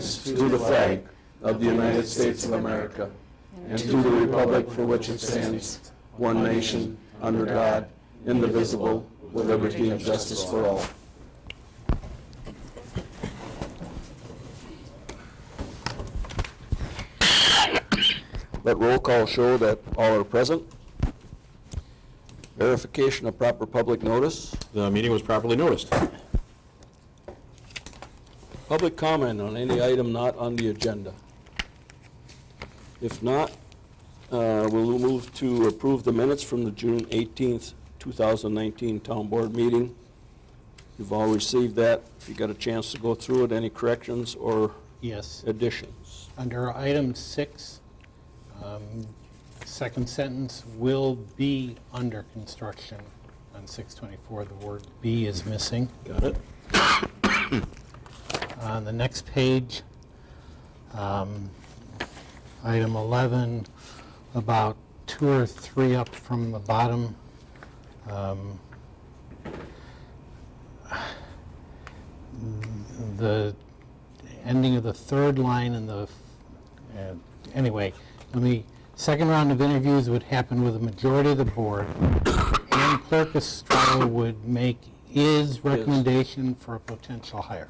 allegiance to the flag of the United States of America and to the republic for which it stands, one nation, under God, indivisible, with liberty and justice for all. Let roll call show that all are present. Verification of proper public notice. The meeting was properly noticed. Public comment on any item not on the agenda. If not, we'll move to approve the minutes from the June 18th, 2019 Town Board meeting. You've all received that. If you got a chance to go through it, any corrections or Yes. additions? Under item 6, second sentence, will be under construction. On 624, the word "be" is missing. Got it? On the next page, item 11, about 2 or 3 up from the bottom, the ending of the third line and the, anyway, second round of interviews would happen with a majority of the board, and Clerk Estrada would make his recommendation for a potential hire.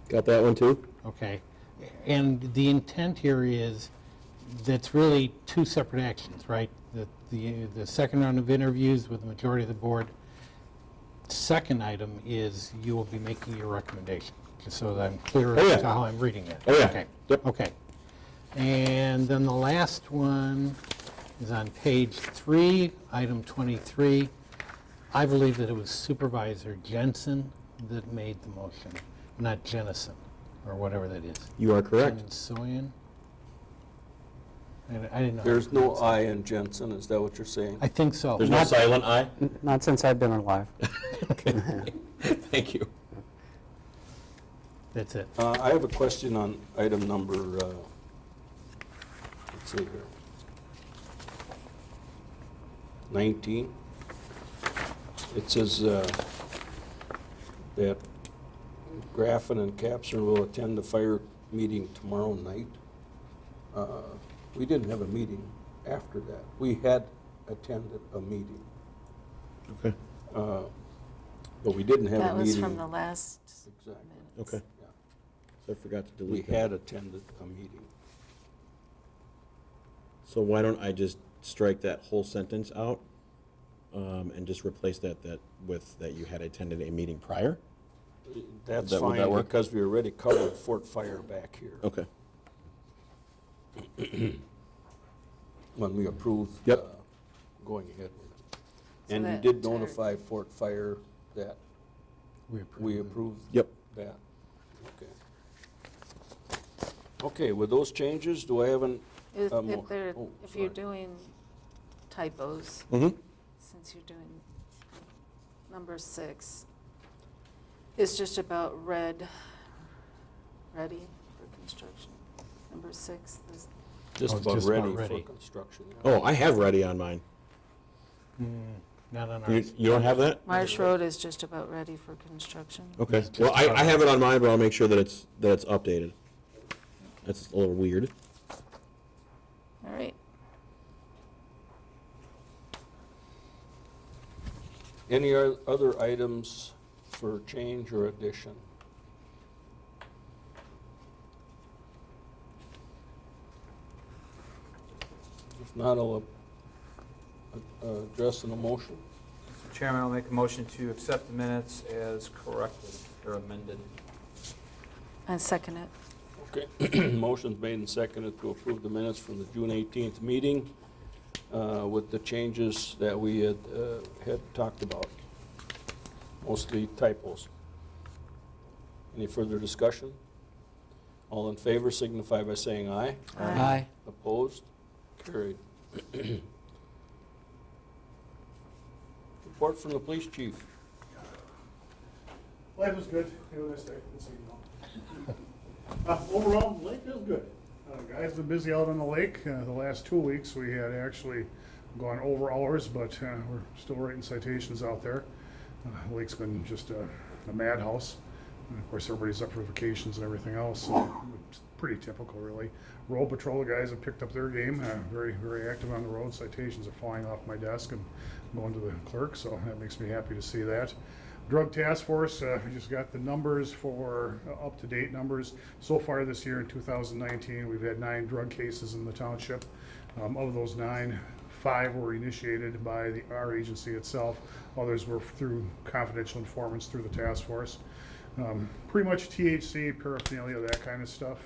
Got that one too? Okay, and the intent here is that's really 2 separate actions, right? The second round of interviews with the majority of the board. Second item is you will be making your recommendation, just so that I'm clear as to how I'm reading it. Oh, yeah. Okay. Yep. Okay. And then the last one is on page 3, item 23. I believe that it was Supervisor Jensen that made the motion, not Jennison, or whatever that is. You are correct. Jensoyan? I didn't know. There's no I in Jensen, is that what you're saying? I think so. There's no silent I? Not since I've been alive. Okay. Thank you. That's it. I have a question on item number, let's see here, 19. It says that Graffin and Capser will attend the fire meeting tomorrow night. We didn't have a meeting after that. We had attended a meeting, Okay. but we didn't have a That meeting. was from the last Exactly. minutes. Okay. Yeah. So I forgot to We delete that. had attended a meeting. So why don't I just strike that whole sentence out and just replace that with that you had attended a meeting prior? That's Would fine, that work? because we already covered Fort Fire back here. Okay. When we approved Yep. going ahead with it. So And you that did entire- notify Fort Fire that we approved Yep. that? Okay. Okay, with those changes, do I have an, If mo- if you're sorry. doing typos, Mm-hmm. since you're doing number 6, it's just about ready for construction. Number 6, just Oh, about just about ready for ready. construction? yeah. Oh, I have ready on mine. Not on You, ours. you don't have that? Marsh Road is just about ready for construction. Okay. It's just Well, I about- have it on mine, but I'll make sure that it's updated. That's a little weird. All right. Any other items for change or addition? If not, I'll address an emotion. Mr. Chairman, I'll make a motion to accept the minutes as corrected or amended. And second it. Okay, motion's made and seconded to approve the minutes from the June 18th meeting with the changes that we had talked about, mostly typos. Any further discussion? All in favor signify by saying aye. Aye. Opposed? Carried. Report from the police chief. Life was good. It was nice to see you. Overall, the lake is good. Guys been busy out on the lake. The last 2 weeks we had actually gone over hours, but we're still writing citations out there. The lake's been just a madhouse. And of course, everybody's up for vacations and everything else, so it's pretty typical, really. Road patrol, the guys have picked up their game, very, very active on the road. Citations are flying off my desk and going to the clerk, so that makes me happy to see that. Drug Task Force, we just got the numbers for up-to-date numbers. So far this year in 2019, we've had 9 drug cases in the township. Of those 9, 5 were initiated by our agency itself. Others were through confidential informants through the task force. Pretty much THC, paraphernalia, that kind of stuff.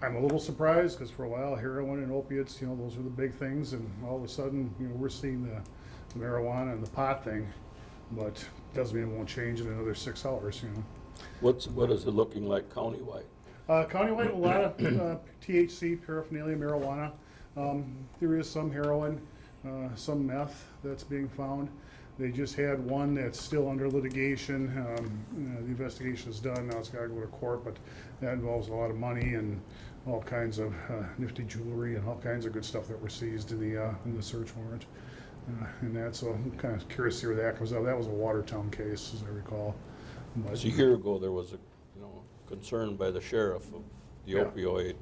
I'm a little surprised because for a while heroin and opiates, you know, those were the big things, and all of a sudden, you know, we're seeing the marijuana and the pot thing, but doesn't mean it won't change in another 6 hours, you know. What is it looking like countywide? Countywide, a lot of THC, paraphernalia, marijuana. There is some heroin, some meth that's being found. They just had one that's still under litigation. The investigation is done, now it's got to go to court, but that involves a lot of money and all kinds of nifty jewelry and all kinds of good stuff that were seized in the search warrant. And that, so I'm kind of curious to see where that comes out. That was a Watertown case, as I recall. But, A year ago, there was a, concern by the sheriff of the Yeah. opioid.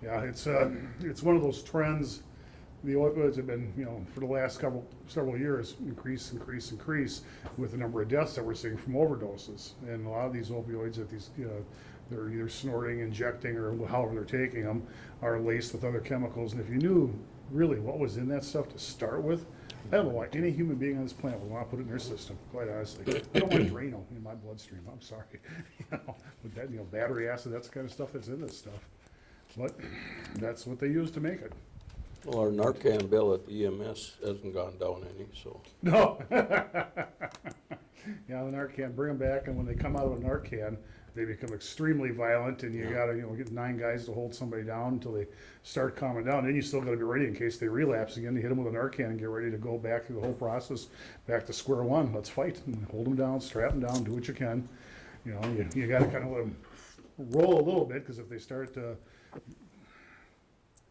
yeah, it's one of those trends. The opioids have been, for the last several years, increase with the number of deaths that we're seeing from overdoses. And a lot of these opioids that they're either snorting, injecting, or however they're taking them, are laced with other chemicals. And if you knew really what was in that stuff to start with, I don't know why any human being on this planet would want to put it in their system, quite honestly. I don't want Drano in my bloodstream, I'm sorry. With that, battery acid, that's the kind of stuff that's in this stuff. But that's what they use to make it. Well, our Narcan bill at the EMS hasn't gone down any, so. No. Yeah, the Narcan, bring them back, and when they come out of a Narcan, they become extremely violent, and you gotta, get 9 guys to hold somebody down until they start calming down. Then you still gotta be ready in case they relapse again. You hit them with a Narcan and get ready to go back through the whole process, back to square one. Let's fight and hold them down, strap them down, do what you can. You gotta kind of let them roll a little bit, because if they start to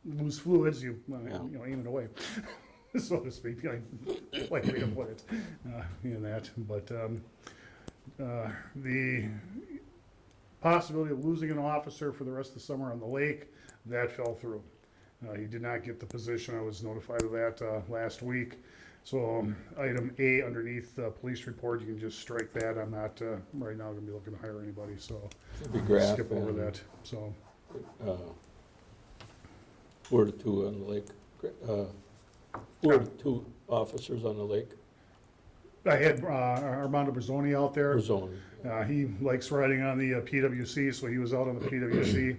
lose fluids, you aim it away, so to speak, like way to put it, in that. But the possibility of losing an officer for the rest of the summer on the lake, that fell through. He did not get the position. I was notified of that last week. So item A underneath the police report, you can just strike that. I'm not right now going to be looking to hire anybody, so It'd be I'll graph skip over and, that. So Were the 2 on the lake? Were the 2 officers on the lake? I had Armando Brazzoni out there. Zone. He likes riding on the PWC, so he was out on the PWC.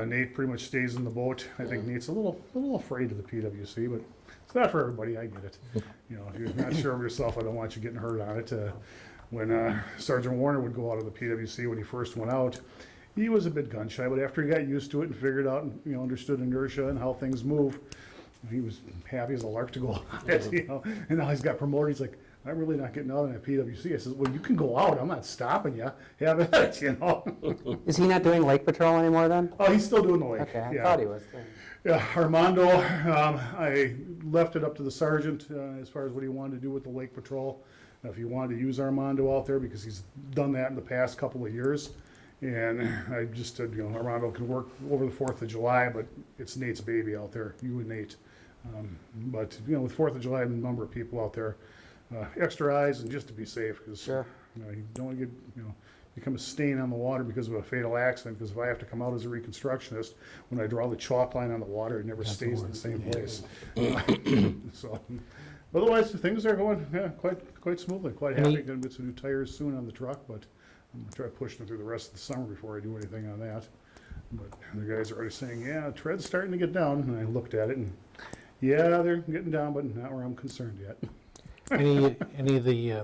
Nate pretty much stays in the boat. I think Nate's a little afraid of the PWC, but it's not for everybody. I get it. If you're not sure of yourself, I don't want you getting hurt on it. When Sergeant Warner would go out of the PWC when he first went out, he was a bit gun shy, but after he got used to it and figured out, understood inertia and how things move, he was happy as a lark to go on it. And now he's got promoted. He's like, I'm really not getting out on that PWC. I says, well, you can go out. I'm not stopping you. Have at it, Is he not doing lake patrol anymore then? Oh, he's still doing the lake. Okay, I Yeah. thought he was too. Yeah, Armando, I left it up to the sergeant as far as what he wanted to do with the lake patrol. If he wanted to use Armando out there, because he's done that in the past couple of years. And I just said, Armando can work over the 4th of July, but it's Nate's baby out there, you and Nate. But, with 4th of July, a number of people out there, extra eyes, and just to be safe, because Sure. you don't want to get, become a stain on the water because of a fatal accident. Because if I have to come out as a reconstructionist, when I draw the chalk line on the water, it never stays in the same place. So, otherwise, things are going quite smoothly. Quite happy. Going to get some new tires soon on the truck, but I'm going to try pushing it through the rest of the summer before I do anything on that. But the guys are already saying, yeah, tread's starting to get down. And I looked at it, and yeah, they're getting down, but not where I'm concerned yet. Any of the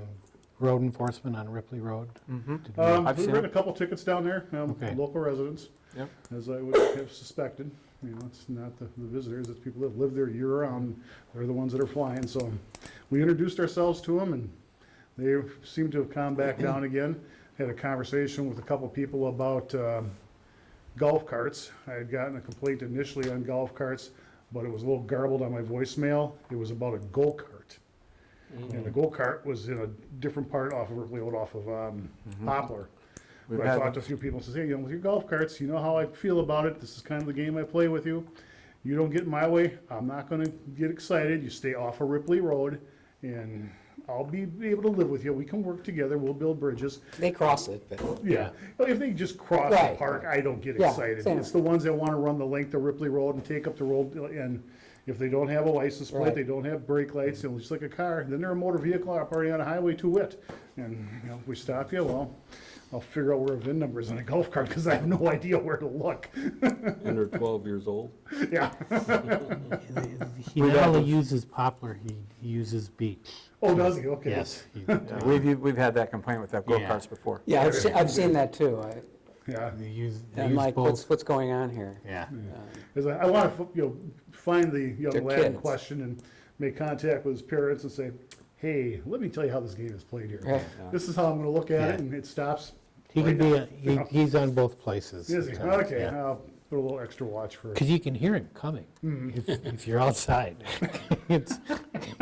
road enforcement on Ripley Road? Did we- I've We've seen written it. a couple tickets down there, Okay. local residents, Yep. as I would have suspected. It's not the visitors, it's people that live there year-round. They're the ones that are flying, so we introduced ourselves to them, and they seem to have calmed back down again. Had a conversation with a couple people about golf carts. I had gotten a complaint initially on golf carts, but it was a little garbled on my voicemail. It was about a go-kart. And the go-kart was in a different part off of Ripley Road, off of Poplar. We've But I had- talked to a few people and says, hey, with your golf carts, you know how I feel about it. This is kind of the game I play with you. You don't get in my way, I'm not gonna get excited. You stay off of Ripley Road, and I'll be able to live with you. We can work together, we'll build bridges. They cross it, but Yeah, if they just cross the Right. park, I don't get Yeah, excited. same. It's the ones that wanna run the length of Ripley Road and take up the road, and if they don't have a license plate, Right. they don't have brake lights, just like a car, then they're a motor vehicle operating on a highway to wit. And, if we stop you, well, I'll figure out where a VIN number is on a golf cart, cause I have no idea where to look. And they're 12 years old. Yeah, He not only uses Poplar, he uses Beach. oh, does he? Okay. Yes. Yeah, we've had that complaint with that Yeah. go-karts before. yeah, I've seen that too. Yeah, They use I'm like, both. what's going on here? Yeah. 'cause I wanna, find the young They're lad in kids. question and make contact with his parents and say, hey, let me tell you how this game is played here. Right. This is how I'm gonna look at it, Yeah. and it stops. He could be, Yeah. he's on both places. Is he? sometimes, Okay, yeah. I'll put a little extra watch for. Because you can hear him coming Mm-hmm. if you're outside. It's,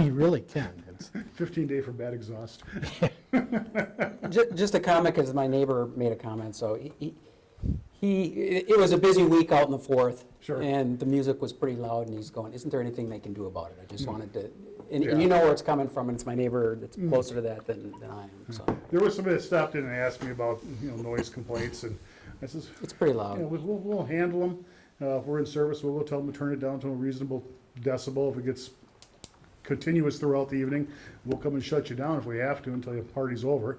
you really can. It's, 15-day for bad exhaust. Just a comment, because my neighbor made a comment, so it was a busy week out in the Fourth. Sure. And the music was pretty loud, and he's going, isn't there anything they can do about it? I just wanted to, and Yeah. you know where it's coming from, and it's my neighbor that's closer to that than I am, so. There was somebody that stopped in and asked me about, noise complaints, and I says, It's pretty loud. we'll handle them. If we're in service, we'll go tell them to turn it down to a reasonable decibel. If it gets continuous throughout the evening, we'll come and shut you down if we have to until the party's over.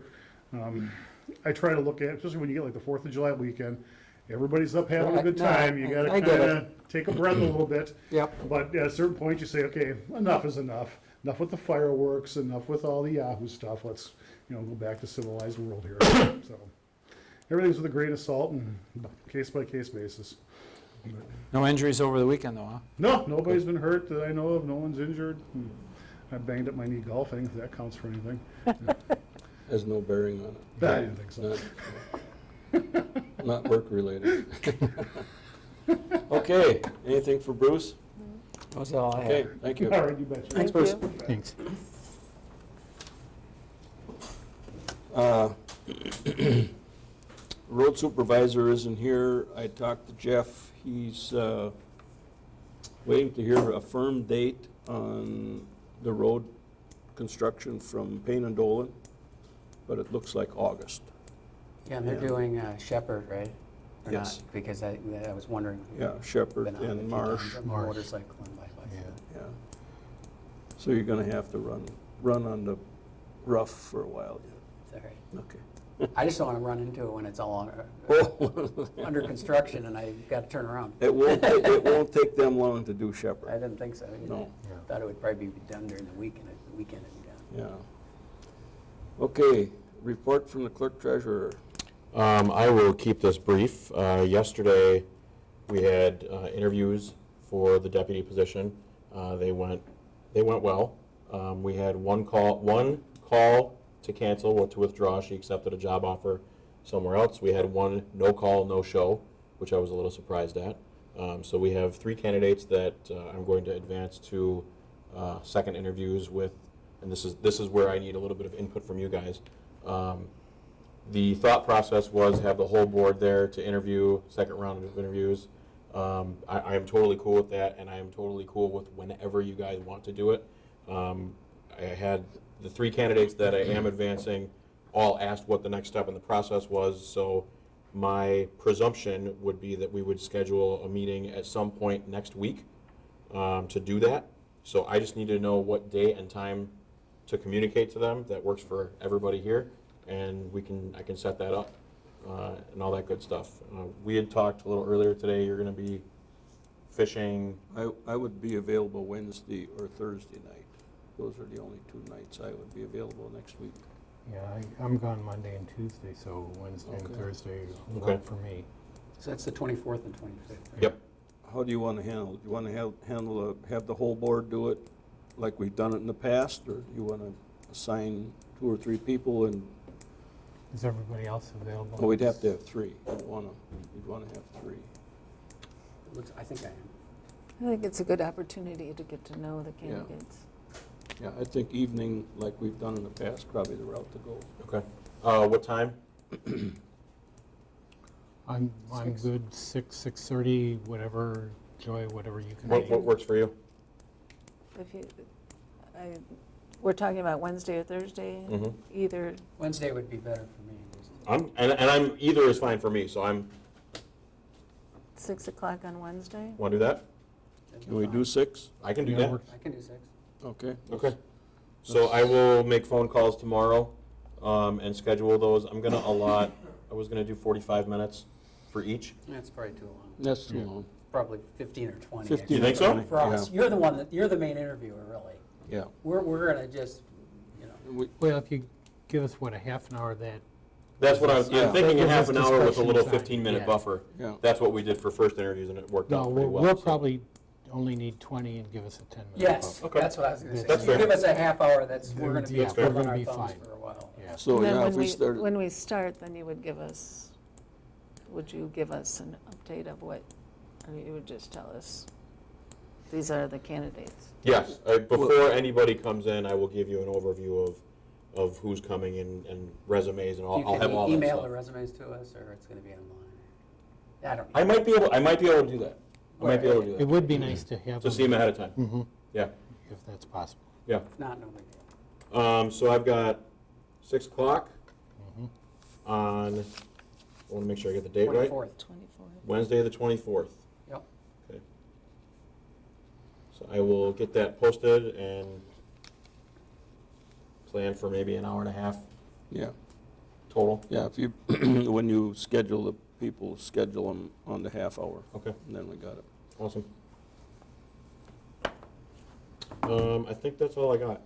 I try to look at, especially when you get like the 4th of July weekend, everybody's up having a good No, time. You gotta I get kinda it. take a breath a little bit. Yep. But at a certain point, you say, okay, enough is enough. Enough with the fireworks, enough with all the Yahoo stuff. Let's, go back to civilized world here. So, everything's with a grain of salt and case-by-case basis. No injuries over the weekend, though, huh? No, nobody's been hurt that I know of. No one's injured. I banged up my knee golfing, if that counts for anything. Has no bearing on it. I didn't think so. Not work-related. Okay, anything for Bruce? That's all I Okay, have. thank you. All right, you betcha. Thanks, Bruce. thanks. Road supervisor isn't here. I talked to Jeff. He's waiting to hear a firm date on the road construction from Payne and Dolan, but it looks like August. Yeah, and they're doing Shepherd, right? Or Yes. not? Because I was wondering. Yeah, Shepherd Been on it a and few Marsh. times, Motorcycle and bike. Yeah. So you're gonna have to run on the rough for a while It's all right. yet. Okay. I just don't want to run into it when it's all Well, under construction and I got to turn around. it won't take them long to do I Shepherd. didn't think so. No. Thought it would probably be done during the weekend. The weekend it'd be done. Yeah. Okay, report from the clerk treasurer. I will keep this brief. Yesterday, we had interviews for the deputy position. They went well. We had one call to cancel or to withdraw. She accepted a job offer somewhere else. We had one no call, no show, which I was a little surprised at. So we have 3 candidates that I'm going to advance to second interviews with, and this is where I need a little bit of input from you guys. The thought process was have the whole board there to interview, second round of interviews. I am totally cool with that, and I am totally cool with whenever you guys want to do it. I had the 3 candidates that I am advancing all asked what the next step in the process was, so my presumption would be that we would schedule a meeting at some point next week to do that. So I just need to know what day and time to communicate to them that works for everybody here, and I can set that up and all that good stuff. We had talked a little earlier today, you're going to be fishing. I would be available Wednesday or Thursday night. Those are the only 2 nights I would be available next week. Yeah, I'm gone Monday and Tuesday, so Wednesday and Okay. Thursday Okay. work for me. So that's the 24th and 25th. right? Yep. How do you want to handle it? Do you want to have the whole board do it like we've done it in the past, or do you want to assign 2 or 3 people and, Is everybody else available? oh, we'd have to have 3. You'd want to have 3. I think I am. I think it's a good opportunity to get to know the candidates. Yeah, I think evening, like we've done in the past, probably the route to go. Okay. What time? I'm Six. good, 6:30, whatever, Joy, whatever you can What make. works for you? If you, we're talking about Wednesday or Thursday, Mhm. either, Wednesday would be better for me. I'm either is fine for me, so I'm, 6 o'clock on Wednesday? want to do that? Can we do 6? I can do Yeah, that. works. I can do 6. Okay. Okay. So I will make phone calls tomorrow and schedule those. I'm going to allot, I was going to do 45 minutes for each. That's probably too long. That's too long. Probably 15 or 20. 15 You think so? For us, you're the one, you're the main interviewer, really. Yeah. We're gonna just, We- Well, if you give us, what, a half an hour, that, That's what I'm Yeah. thinking, a That half gives an us hour with a discussion little time, 15-minute yeah. buffer. Yeah. That's what we did for first interviews, and it worked no, out pretty well. we'll so. probably only need 20 and give us a 10-minute. yes, Okay. that's what I was gonna say. That's If you fair. give us a half hour, we're gonna be Yeah, fair. twiddling we're gonna our be thumbs fine. for a while. Yeah. So, And then yeah, when if we start, when we start, then you would give us, would you give us an update of what, or you would just tell us, these are the candidates? Yes, before anybody comes in, I will give you an overview of who's coming and resumes, and You I'll have all can that email stuff. the resumes to us, or it's gonna be online? I don't know. I might be able to do that. I might be able to do It that. would be nice to have To see them ahead of time. Mhm, Yeah, if that's possible. yeah. If not, no big deal. So I've got 6 o'clock Mhm. on, I want to make sure I get the date right. 24th. 24? Wednesday, the 24th. Yep. Okay. So I will get that posted and plan for maybe an hour and a half yeah, total. yeah, if you, when you schedule the people, schedule them on the half hour, Okay, and then we got it. awesome. I think that's all I got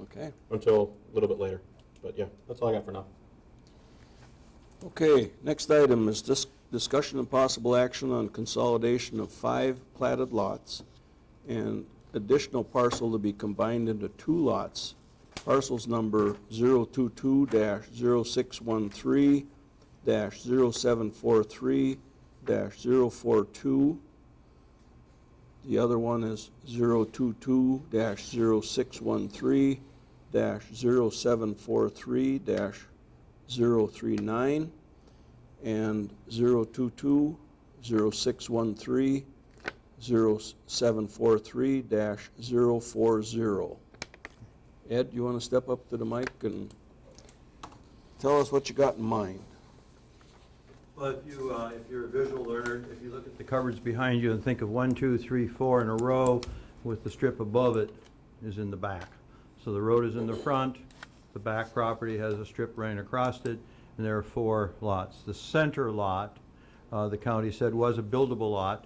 Okay. until a little bit later. But yeah, that's all I got for now. Okay, next item is discussion and possible action on consolidation of 5 platted lots and additional parcel to be combined into 2 lots. Parcels number 022-061-3-0743-042. The other one is 022-061-3-0743-039 and 022-061-3-0743-040. Ed, you want to step up to the mic and tell us what you got in mind? Well, if you're a visual learner, if you look at the cupboards behind you and think of 1, 2, 3, 4 in a row with the strip above it is in the back. So the road is in the front, the back property has a strip running across it, and there are 4 lots. The center lot, the county said was a buildable lot.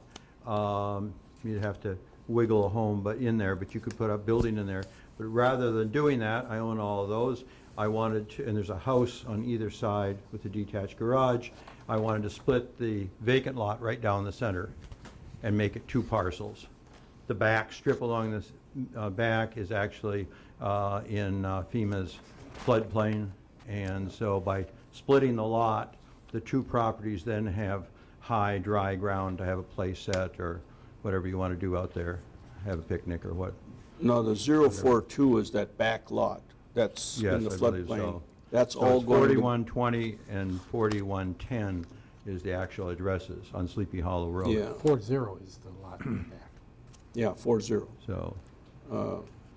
You'd have to wiggle a home but in there, but you could put a building in there. But rather than doing that, I own all of those. I wanted to, and there's a house on either side with a detached garage. I wanted to split the vacant lot right down the center and make it 2 parcels. The back strip along this back is actually in FEMA's floodplain, and so by splitting the lot, the 2 properties then have high, dry ground to have a play set or whatever you want to do out there, have a picnic or what. No, the 042 is that back lot. That's Yes, in the I believe floodplain. so. That's So all it's going to be... 4120 and 4110 is the actual addresses on Sleepy Hollow Road. Yeah, 40 is the lot in the back. yeah, 40. So,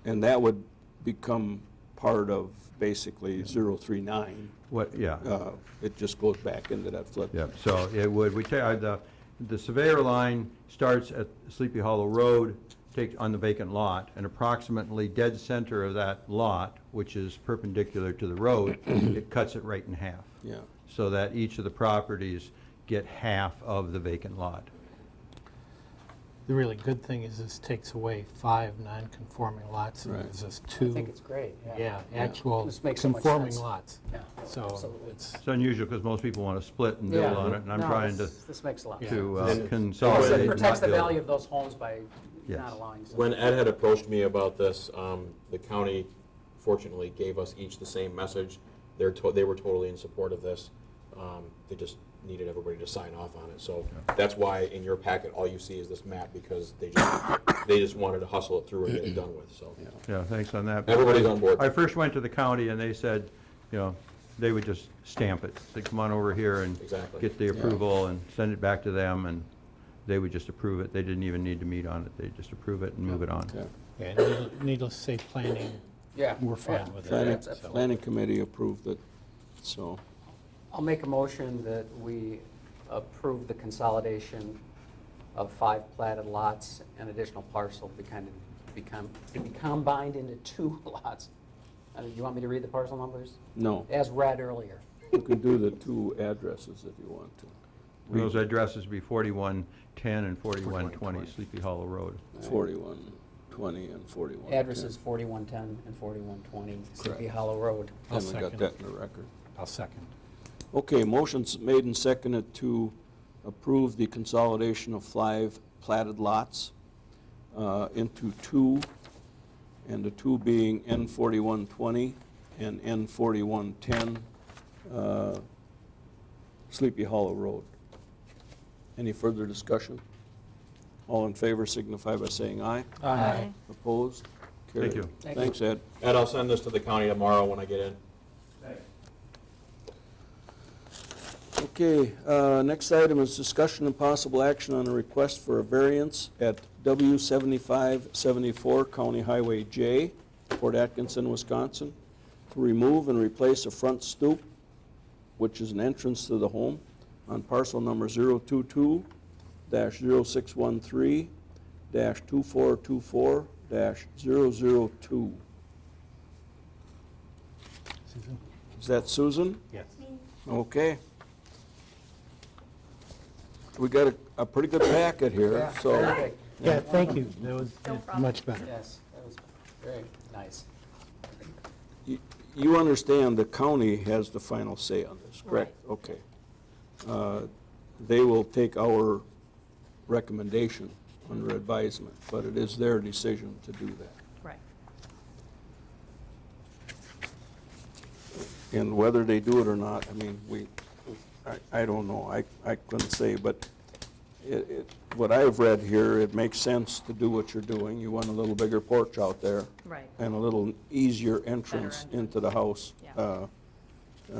And that would become part of basically 039. what, yeah. It just goes back into that flood. Yeah, so it would, the surveyor line starts at Sleepy Hollow Road, takes on the vacant lot, and approximately dead center of that lot, which is perpendicular to the road, it cuts it right in half. Yeah. So that each of the properties get half of the vacant lot. The really good thing is this takes away 5 non-conforming lots and Right. gives us I 2, think it's great, yeah, actual This makes so much conforming sense. lots. Yeah, So absolutely. it's, It's unusual because most people want to split and build Yeah. on it, and I'm No, trying to This makes a lot of sense. to And- consolidate. Plus, it and protects not the build. value of those homes by Yes. not allowing. When Ed had approached me about this, the county fortunately gave us each the same message. They were totally in support of this. They just needed everybody to sign off on it. So that's why in your packet, all you see is this map, because they just wanted to hustle it through and get it done with, so. Yeah, thanks on that. Everybody's on board. I first went to the county and they said, they would just stamp it. Say, come on over here and Exactly. get the approval and send it back to them, and they would just approve it. They didn't even need to meet on it. They just approve it and move it on. Okay. Yeah, needless to say, planning, Yeah. we're fine yeah. with it. Planning, Absolutely. planning committee approved it, so. I'll make a motion that we approve the consolidation of 5 platted lots and additional parcel to be combined into 2 lots. You want me to read the parcel numbers? No, As read earlier. you can do the 2 addresses if you want to. Those addresses be 4110 and 4120 Sleepy Hollow Road. 4120 and 41. Addresses 4110 and 4120 Sleepy Correct. Hollow Road. I'll And we got second. that in the record. I'll second. Okay, motion's made and seconded to approve the consolidation of 5 platted lots into 2, and the 2 being N4120 and N4110 Sleepy Hollow Road. Any further discussion? All in favor signify by saying aye. Aye. Opposed? Carried. you. Thank you. Thanks, Ed. And I'll send this to the county tomorrow when I get in. Okay, next item is discussion and possible action on a request for a variance at W7574 County Highway J, Port Atkinson, Wisconsin, to remove and replace a front stoop, which is an entrance to the home, on parcel number 022-061-3-2424-002. Susan? Is that Susan? Yes. Okay. We got a pretty good packet here, Yeah, so. very big. Yeah, thank you. That was much better. Yes, that was very nice. You understand the county has the final say on this, correct? Okay. They will take our recommendation under advisement, but it is their decision to do that. Right. And whether they do it or not, I mean, I don't know, I couldn't say, but what I've read here, it makes sense to do what you're doing. You want a little bigger porch out there. Right. And a little easier entrance into the house, Yeah.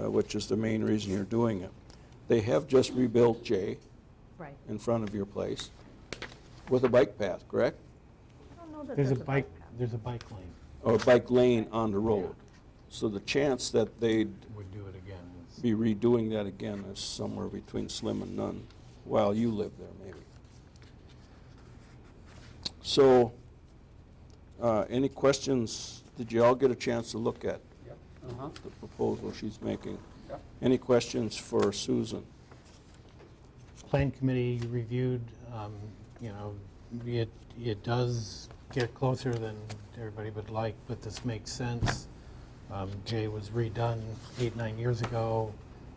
which is the main reason you're doing it. They have just rebuilt Jay Right. in front of your place with a bike path, correct? I don't know that There's a path. there's a bike lane. Or a bike lane on the road. So the chance that they'd Would do it again. be redoing that again is somewhere between slim and none, while you live there, maybe. So, any questions? Did you all get a chance to look at Uh-huh. the proposal she's making? Yep. Any questions for Susan? Plan committee reviewed, it does get closer than everybody would like, but this makes sense. Jay was redone 8, 9 years ago.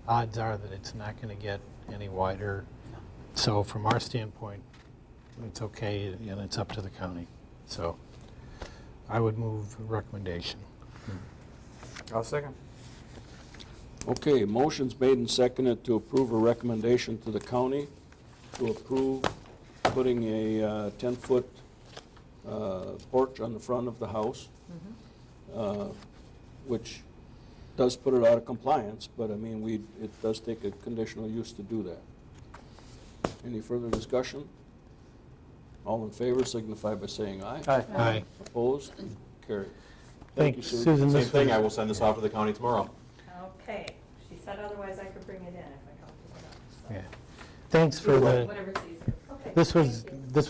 Odds are that it's not going to get any wider. So from our standpoint, it's okay, and it's up to the county. So I would move recommendation. I'll second. Okay, motion's made and seconded to approve a recommendation to the county to approve putting a 10-foot porch on the front of the house, which does put it out of compliance, but I mean, it does take a conditional use to do that. Any further discussion? All in favor signify by saying aye. Aye. Aye. Opposed? Carried. Thank you, Susan. Same This thing, was- I will send this off to the county tomorrow. Okay, she said otherwise I could bring it in if I don't pick it up, so. Yeah. Thanks for the, Whatever's easier. Okay. this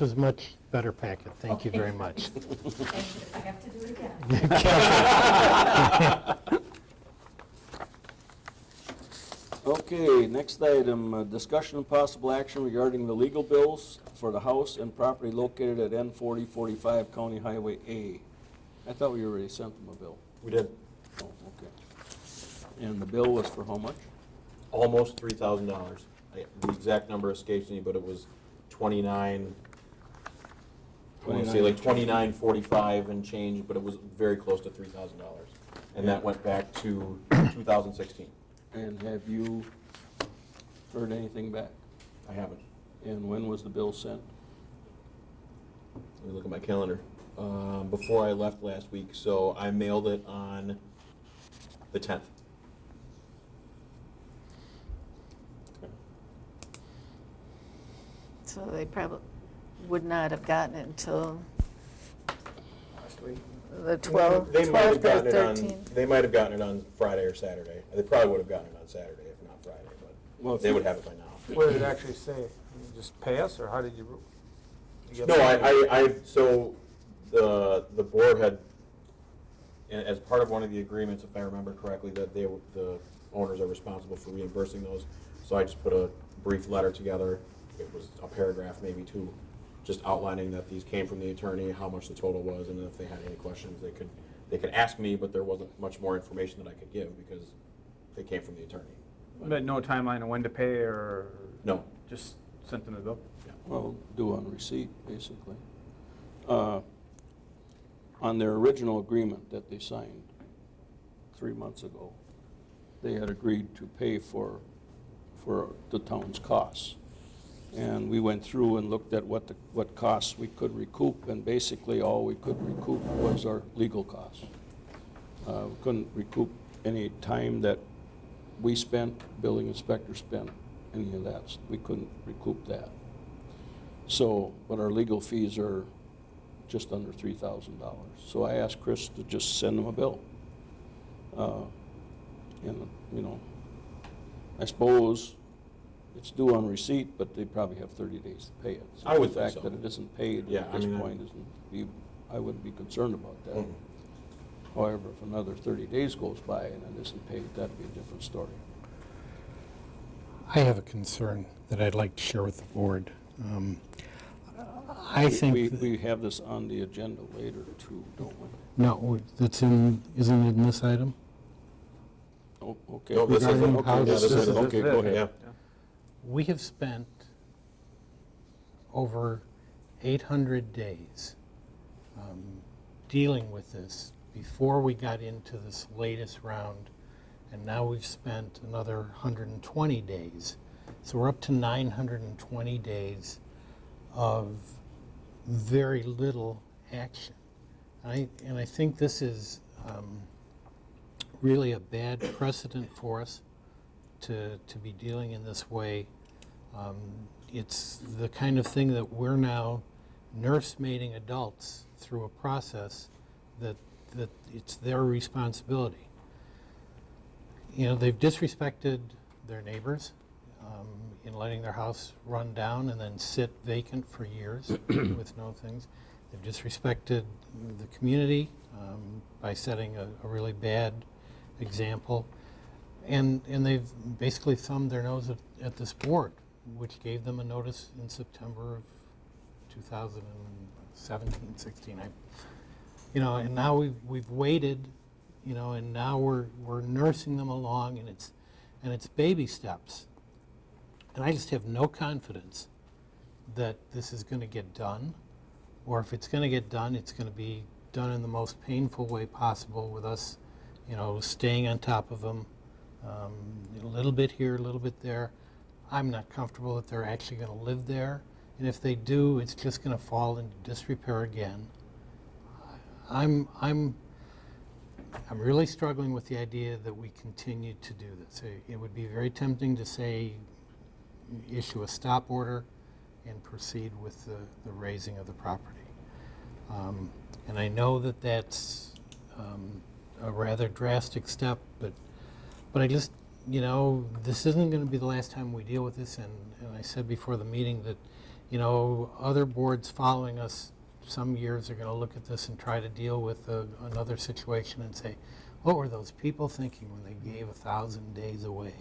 was much better packet. Thank you very much. Thank you. If I have to do it again. Okay, next item, discussion and possible action regarding the legal bills for the house and property located at N4045 County Highway A. I thought we already sent them a bill. We did Oh, okay. And the bill was for how much? almost $3,000. The exact number escapes me, but it was 29, I want to say like 29.45 and change, but it was very close to $3,000. And that went back to 2016. And have you Heard anything back? I haven't. And when was the bill sent? Let me look at my calendar. Before I left last week, so I mailed it on the 10th. So they probably would not have gotten it until Last week. the 12th, They might have 12th or gotten it on, 13th. they might have gotten it on Friday or Saturday. They probably would have gotten it on Saturday, if not Friday, Well, but if they you- would have it by now. What did it actually say? You just pay us, or how did you? get No, paid? so the board had, as part of one of the agreements, if I remember correctly, that the owners are responsible for reimbursing those. So I just put a brief letter together. It was a paragraph, maybe two, just outlining that these came from the attorney, how much the total was, and if they had any questions, they could ask me, but there wasn't much more information that I could give because they came from the attorney. But no timeline on when to pay, or? No. Just sent them the bill? Well, due on receipt, basically. On their original agreement that they signed 3 months ago, they had agreed to pay for the town's costs. And we went through and looked at what costs we could recoup, and basically all we could recoup was our legal costs. We couldn't recoup any time that we spent, building inspector spent, any of that. We couldn't recoup that. So, but our legal fees are just under $3,000. So I asked Chris to just send them a bill. And, you know, I suppose it's due on receipt, but they probably have 30 days to pay it. So I would the think fact so. that it isn't paid Yeah, at I this mean, point I wouldn't be concerned about that. Mhm. However, if another 30 days goes by and it isn't paid, that'd be a different story. I have a concern that I'd like to share with the board. I think, We have this on the agenda later too, don't we? no, isn't it in this item? Oh, okay. No, this Regarding isn't, how yeah, this this is- isn't, This okay, is go it. ahead, yeah. We have spent over 800 days dealing with this before we got into this latest round, and now we've spent another 120 days. So we're up to 920 days of very little action. And I think this is really a bad precedent for us to be dealing in this way. It's the kind of thing that we're now nursemaiding adults through a process that it's their responsibility. You know, they've disrespected their neighbors in letting their house run down and then sit vacant for years with no things. They've disrespected the community by setting a really bad example. And they've basically thumbed their nose at this board, which gave them a notice in September of 2017, 16. You know, and now we've waited, you know, and now we're nursing them along, and it's baby steps. And I just have no confidence that this is going to get done, or if it's going to get done, it's going to be done in the most painful way possible with us, you know, staying on top of them, a little bit here, a little bit there. I'm not comfortable that they're actually going to live there, and if they do, it's just going to fall into disrepair again. I'm really struggling with the idea that we continue to do this. It would be very tempting to say, issue a stop order and proceed with the raising of the property. And I know that that's a rather drastic step, but I just, you know, this isn't going to be the last time we deal with this, and I said before the meeting that, you know, other boards following us some years are going to look at this and try to deal with another situation and say, what were those people thinking when they gave 1,000 days away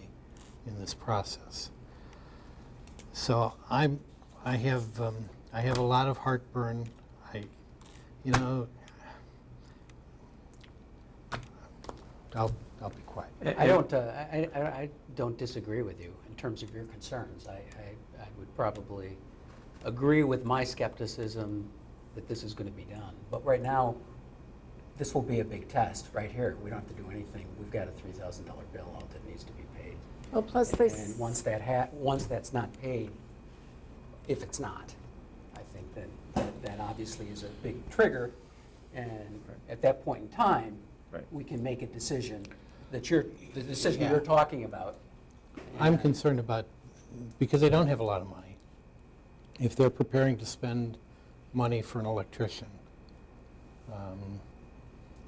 in this process? So I have a lot of heartburn. You know, I'll be quiet. I don't disagree with you in terms of your concerns. I would probably agree with my skepticism that this is going to be done. But right now, this will be a big test right here. We don't have to do anything. We've got a $3,000 bill out that needs to be paid. Well, plus they, And once that's not paid, if it's not, I think that obviously is a big trigger. And at that point in time, Right. we can make a decision the decision Yeah. you're talking about. I'm And- concerned about, because they don't have a lot of money, if they're preparing to spend money for an electrician.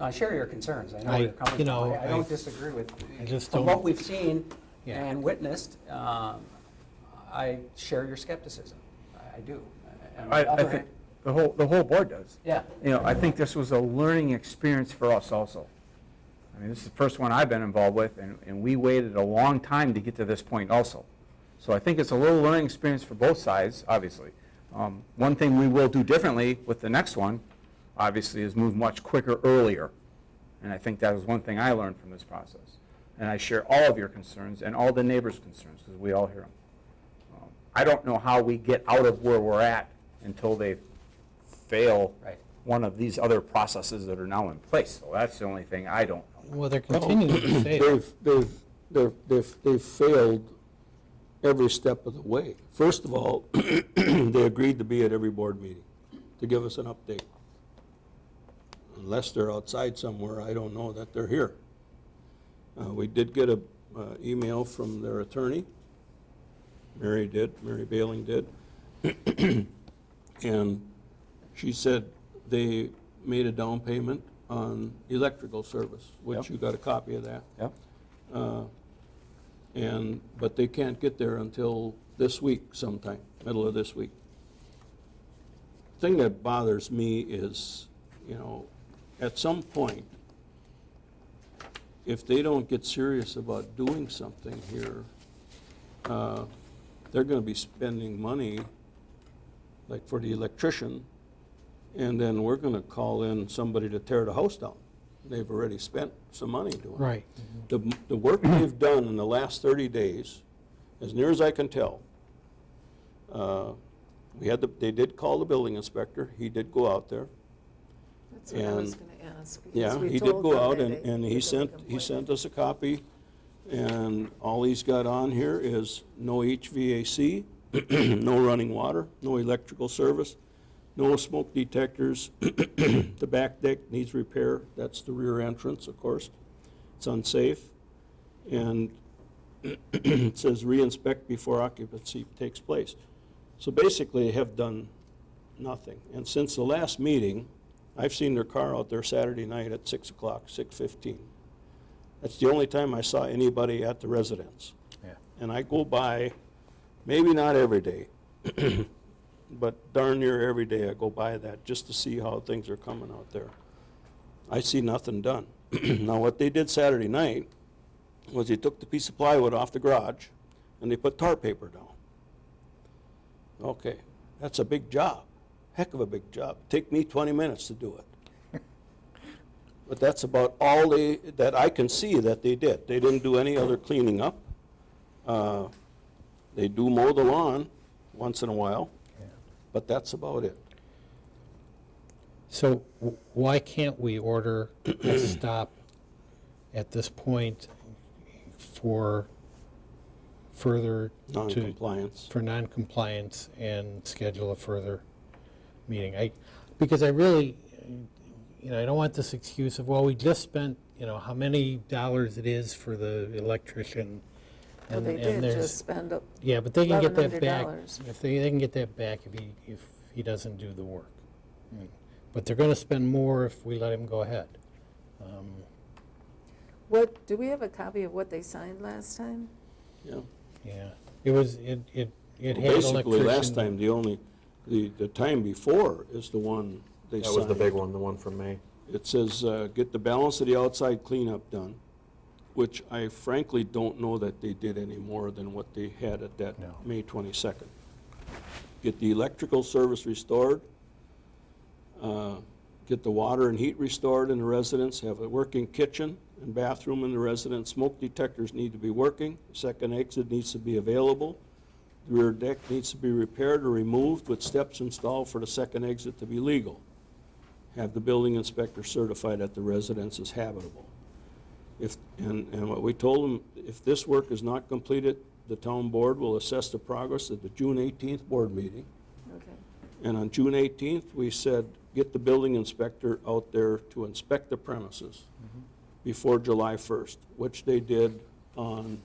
I share your concerns. I know I- where you're coming you from. know, I don't disagree with, I just from don't- what we've seen Yeah. and witnessed, I share your skepticism. I do. On the I other think hand- the whole board does. Yeah. You know, I think this was a learning experience for us also. I mean, this is the first one I've been involved with, and we waited a long time to get to this point also. So I think it's a little learning experience for both sides, obviously. One thing we will do differently with the next one, obviously, is move much quicker earlier. And I think that was one thing I learned from this process. And I share all of your concerns and all the neighbors' concerns, because we all hear them. I don't know how we get out of where we're at until they fail Right. one of these other processes that are now in place. So that's the only thing I don't know. Well, they're continuing to fail. They've failed every step of the way. First of all, they agreed to be at every board meeting to give us an update. Unless they're outside somewhere, I don't know that they're here. We did get a email from their attorney. Mary Baling did. And she said they made a down payment on electrical service, which Yep. you got a copy of that. Yep. But they can't get there until this week sometime, middle of this week. Thing that bothers me is, you know, at some point, if they don't get serious about doing something here, they're gonna be spending money, like for the electrician, and then we're gonna call in somebody to tear the house down. They've already spent some money doing it. Right. The work they've done in the last 30 days, as near as I can tell, they did call the building inspector, he did go out there. that's what I was And- going to ask. because Yeah, we he did told go them out that and they and were he gonna sent complain. us a copy, and all he's got on here is no HVAC, no running water, no electrical service, no smoke detectors. The back deck needs repair, that's the rear entrance, of course. It's unsafe, and it says re-inspect before occupancy takes place. So basically, they have done nothing. And since the last meeting, I've seen their car out there Saturday night at 6 o'clock, 6:15. That's the only time I saw anybody at the residence. Yeah. And I go by, maybe not every day, but darn near every day I go by that just to see how things are coming out there. I see nothing done. Now, what they did Saturday night was they took the piece of plywood off the garage and they put tar paper down. Okay, that's a big job, heck of a big job. Take me 20 minutes to do it. But that's about all that I can see that they did. They didn't do any other cleaning up. They do mow the lawn once in a while, but that's about it. So why can't we order a stop at this point for further to, Non-compliance. for non-compliance and schedule a further meeting? Because I really, I don't want this excuse of, well, we just spent, how many dollars it is for the electrician. Well, they and did there's- just spend up. Yeah, but they can get that back, $1,100. if they can get that back if he doesn't do the work. But they're gonna spend more if we let him go ahead. Do we have a copy of what they signed last time? Yeah. Yeah, it was, it had Basically, last electrician. time, the time before is the one they signed. That was the big one, the one from May. It says, get the balance of the outside cleanup done, which I frankly don't know that they did any more than what they had at that No. May 22nd. Get the electrical service restored, get the water and heat restored in the residence, have a working kitchen and bathroom in the residence. Smoke detectors need to be working, second exit needs to be available, the rear deck needs to be repaired or removed with steps installed for the second exit to be legal. Have the building inspector certify that the residence is habitable. And what we told them, if this work is not completed, the town board will assess the progress at the June 18th board meeting. Okay. And on June 18th, we said, get the building inspector out there to inspect the premises before July 1st, which they did on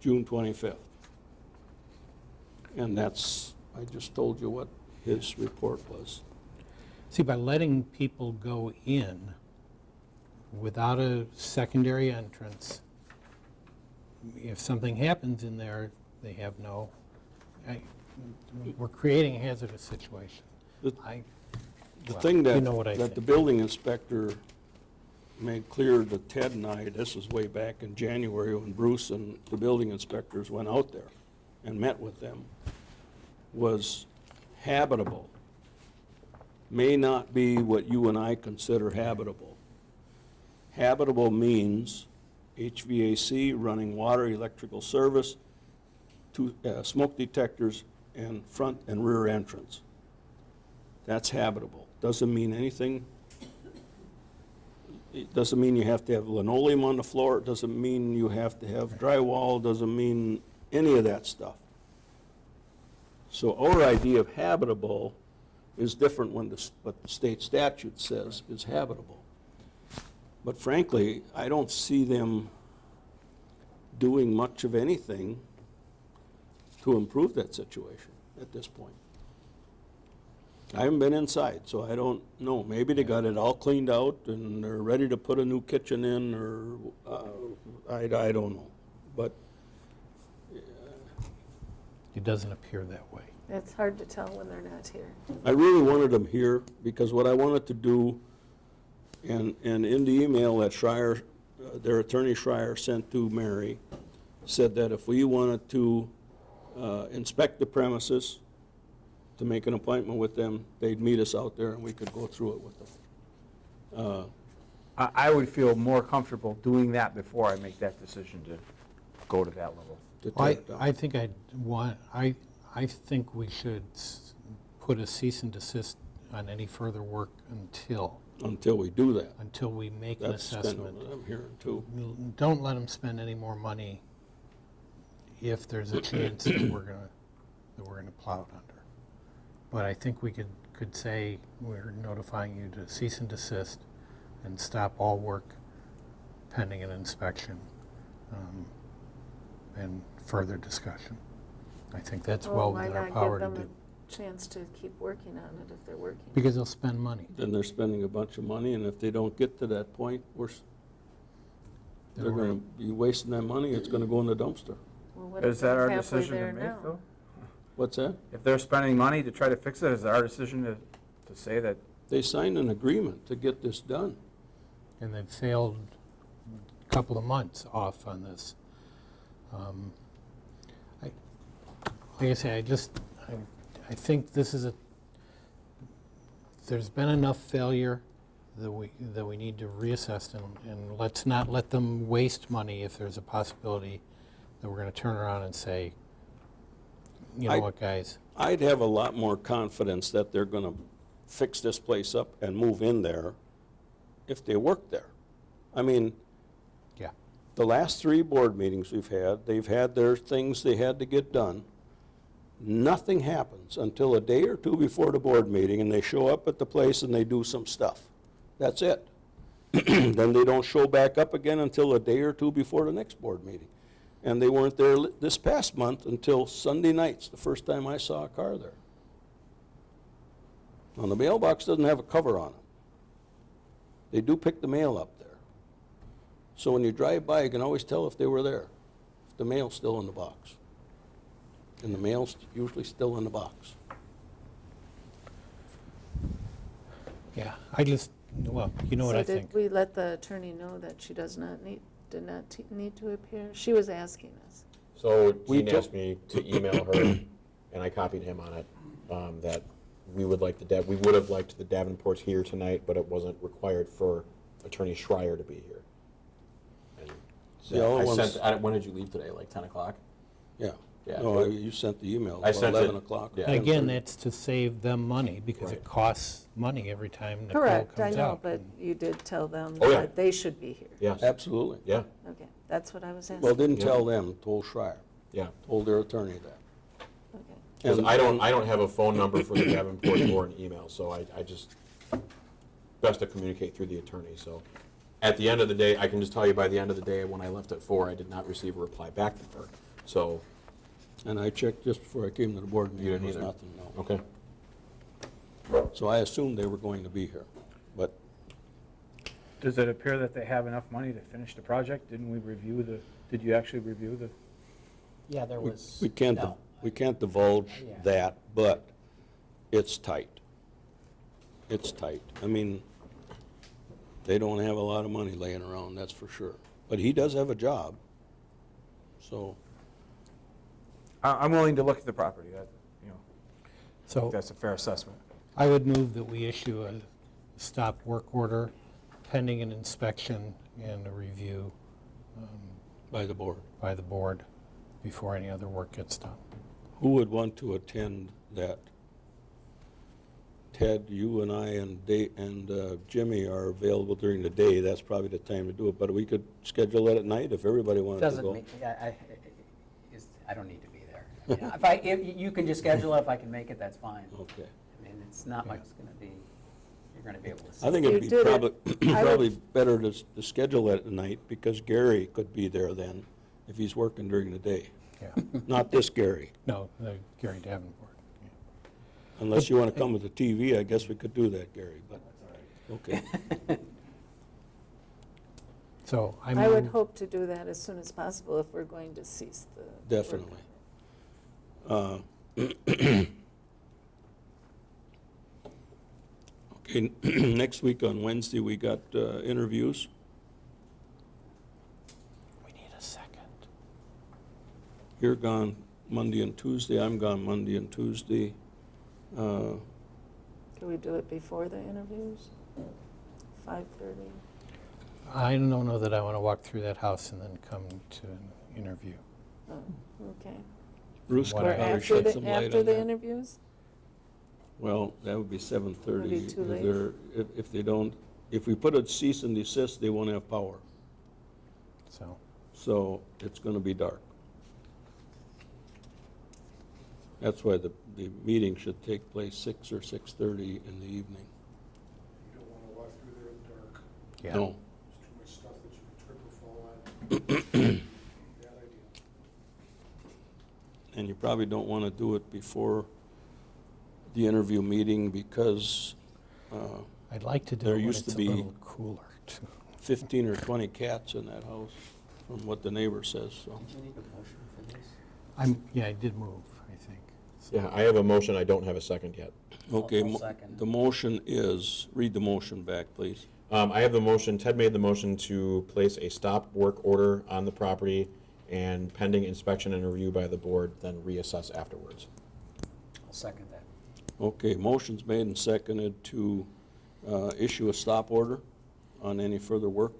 June 25th. And that's, I just told you what his report was. See, by letting people go in without a secondary entrance, if something happens in there, they have no, we're creating a hazardous situation. The Well, thing you that, know what I that the think. building inspector made clear to Ted and I, this was way back in January when Bruce and the building inspectors went out there and met with them, was habitable. May not be what you and I consider habitable. Habitable means HVAC, running water, electrical service, smoke detectors, and front and rear entrance. That's habitable. Doesn't mean anything. It doesn't mean you have to have linoleum on the floor. It doesn't mean you have to have drywall. It doesn't mean any of that stuff. So our idea of habitable is different when what the state statute says is habitable. But frankly, I don't see them doing much of anything to improve that situation at this point. I haven't been inside, so I don't know. Maybe they got it all cleaned out and they're ready to put a new kitchen in, or I don't know. But It doesn't appear that way. It's hard to tell when they're not here. I really wanted them here because what I wanted to do, and in the email that Schreier, their attorney Schreier sent to Mary, said that if we wanted to inspect the premises, to make an appointment with them, they'd meet us out there and we could go through it with them. I would feel more comfortable doing that before I make that decision to go to that level. To tear it down. I think I think we should put a cease and desist on any further work Until we do that. until we make an That's kind assessment. of what I'm hearing too. Don't let them spend any more money if there's a chance that we're gonna plow it under. But I think we could say we're notifying you to cease and desist and stop all work pending an inspection and further discussion. I think that's well why within our not power to give do. them a chance to keep working on it if they're working? Because they'll spend money. Then they're spending a bunch of money, and if they don't get to that point, they're gonna be wasting that money, it's gonna go in the dumpster. Well, what Is if that they're our halfway decision to there make, now? though? What's that? If they're spending money to try to fix it, is it our decision to say that? They signed an agreement to get this done. And they've failed a couple of months off on this. Like I say, I think this is there's been enough failure that we need to reassess and let's not let them waste money if there's a possibility that we're gonna turn around and say, you know what, guys, I'd have a lot more confidence that they're gonna fix this place up and move in there if they work there. I mean, yeah. the last 3 board meetings they've had their things they had to get done. Nothing happens until a day or 2 before the board meeting, and they show up at the place and they do some stuff. That's it. Then they don't show back up again until a day or 2 before the next board meeting. And they weren't there this past month until Sunday nights, the first time I saw a car there. Now, the mailbox doesn't have a cover on it. They do pick the mail up there. So when you drive by, you can always tell if they were there, if the mail's still in the box. And the mail's usually still in the box. Yeah, well, you know what I So think. did we let the attorney know that she did not need to appear? She was asking us. So We Gene took- asked me to email her, and I copied him on it, that we would have liked the Davenports here tonight, but it wasn't required for Attorney Schreier to be here. And The other I ones- sent, when did you leave today, like 10 o'clock? Yeah. Yeah. No, you sent the email I about sent it, 11 o'clock. yeah. And again, 10:30. that's to save them money, because it Right. costs money every time the poll Correct, I comes know, out. but you did tell them Oh, yeah. that they should be here. Yes. Absolutely. Yeah, Okay, that's what I was asking. Well, didn't Yeah. tell them, told Schreier, yeah. told their attorney that. Okay. Because And- I don't have a phone number for the Davenport or an email, so I just, best to communicate through the attorney, so. At the end of the day, I can just tell you by the end of the day, when I left at 4, I did not receive a reply back from her. So, And I checked just before I came to the board meeting, You there didn't was either? nothing, no. okay. So I assumed they were going to be here, but Does it appear that they have enough money to finish the project? Did you actually review the? Yeah, there we was. we can't, no. we can't divulge Yeah. that, but it's tight. It's tight. I mean, they don't have a lot of money laying around, that's for sure. But he does have a job, so, I'm willing to look at the property, I So think that's a fair assessment. I would move that we issue a stop work order pending an inspection and a review by the board. by the board before any other work gets done. Who would want to attend that? Ted, you and I and Jimmy are available during the day. That's probably the time to do it, but we could schedule it at night if everybody wanted to Doesn't go. make, I don't need to be there. Yeah, if you can just schedule it, if I can make it, that's fine. Okay. I mean, it's not like it's gonna be, you're gonna be able to see. I think You it'd be did it. probably, I would- probably better to schedule it at night because Gary could be there then if he's working during the day. Yeah. Not this Gary. No, Gary Davenport. Yeah. Unless you want to come with the TV, I guess we could do that, Gary, but, okay. So I I would move, hope to do that as soon as possible if we're going to cease the. work. Definitely. Okay, next week on Wednesday, we got interviews. we need a second. You're gone Monday and Tuesday, I'm gone Monday and Tuesday. Can we do it before the interviews? 5:30? I don't know that I want to walk through that house and then come to an interview. Oh, okay. Bruce What can Or I- probably after shed the, some light after on the that. interviews? Well, that would be 7:30. Would be too late. If they don't, if we put a cease and desist, they won't have power. So, So it's going to be dark. That's why the meeting should take place 6 or 6:30 in the evening. You don't wanna walk through there in the dark. yeah. No, There's too much stuff that you could trip or fall on. Bad idea. and you probably don't want to do it before the interview meeting because I'd like to do There it when used it's to a be- little cooler, too. 15 or 20 cats in that house, from what the neighbor says, so. Do you need a motion for this? Yeah, I did move, I think. So- Yeah, I have a motion, I don't have a second yet. Okay, I'll second. the motion is, read the motion back, please. I have the motion, Ted made the motion to place a stop work order on the property and pending inspection and review by the board, then reassess afterwards. I'll second that. Okay, motion's made and seconded to issue a stop order on any further work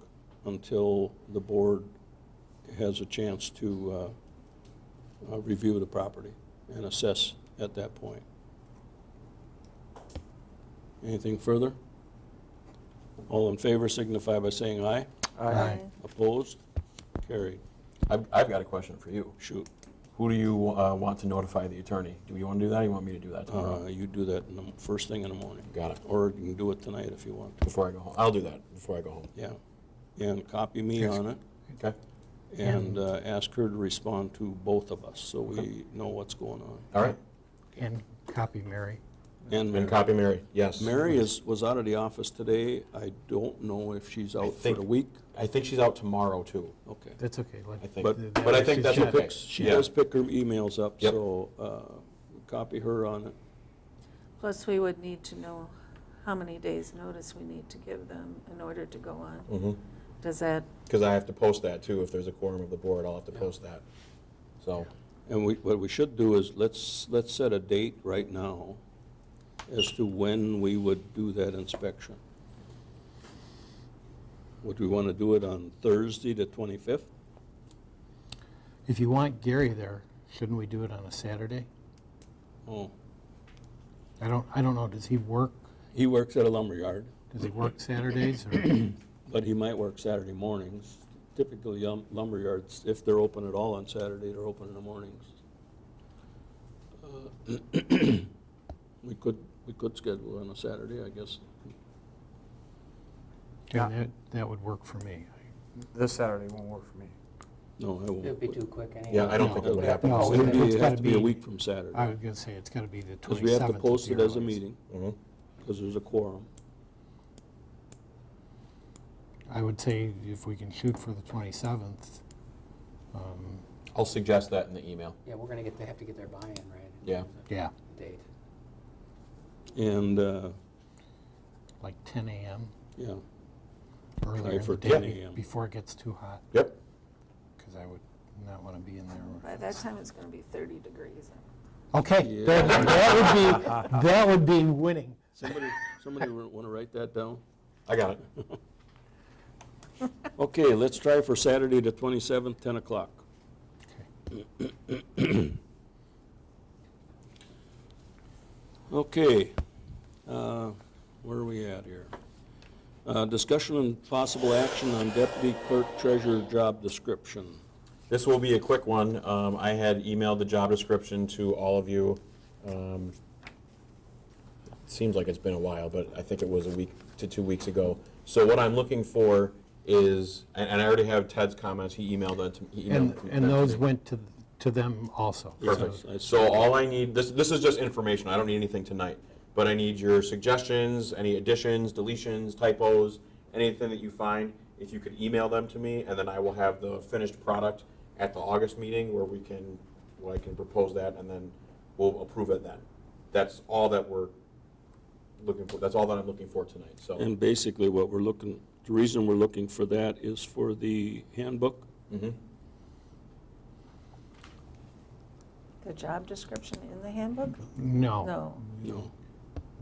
until the board has a chance to review the property and assess at that point. Anything further? All in favor signify by saying aye. Aye. Opposed? Carried. I've got a question for you. Shoot. Who do you want to notify the attorney? Do you want to do that, or you want me to do that tomorrow? You do that in the first thing in the morning. Got it. Or you can do it tonight if you want to. Before I go home. I'll do that before I go home. Yeah. And copy me on it Okay? and ask her to respond to both of us so we know what's going on. All right. And copy Mary. And And copy Mary, yes. Mary was out of the office today. I don't know if she's out for think- the week. I think she's out tomorrow, too. Okay. That's okay. I think. But- But I think she's that's got- okay. She Yeah. does pick her emails up, Yep. so copy her on it. Plus, we would need to know how many days' notice we need to give them in order to go on. Mm-hmm. Does that, Because I have to post that, too. If there's a quorum of the board, I'll have to post that. So, And what we should do is, let's set a date right now as to when we would do that inspection. Would we want to do it on Thursday, the 25th? If you want Gary there, shouldn't we do it on a Saturday? Oh, I don't know, does he work he works Saturdays? Or but he might work Saturday mornings. Typically, lumber yards, if they're open at all on Saturday, they're open in the mornings. We could schedule on a Saturday, I guess. And that would work for me. This Saturday won't work for me. No, I won't. It would be too quick anyway. Yeah, I don't think it would happen. No, It'd it's have gotta to be a be- week from Saturday. I was gonna say, it's gotta be the 27th. Because we have to at post the it as a earliest. meeting, Mhm. because there's a quorum. I would say if we can shoot for the 27th, I'll suggest that in the email. Yeah, we're gonna have to get their buy-in, right? in Yeah. terms of yeah, Date. And, like 10 a.m. yeah, earlier in for the 10 day, a.m. before it gets too hot, Yep. because I would not want to be in there. By that time, it's going to be 30 degrees. Okay, Yeah. that would be winning. somebody want to write that down? I got it. Okay, let's try for Saturday the 27th, 10 o'clock. Okay, where are we at here? Discussion and possible action on deputy clerk treasurer job description. This will be a quick one. I had emailed the job description to all of you. It seems like it's been a while, but I think it was a week to 2 weeks ago. So what I'm looking for is, and I already have Ted's comments, he emailed them to me. And those went to them also. Perfect. I So all I need, this is just information, I don't need anything tonight, but I need your suggestions, any additions, deletions, typos, anything that you find, if you could email them to me, and then I will have the finished product at the August meeting where I can propose that, and then we'll approve it then. That's all that we're looking for, that's all that I'm looking for tonight, so. And basically what the reason we're looking for that is for the handbook. Mhm. The job description in the handbook? No, No. No.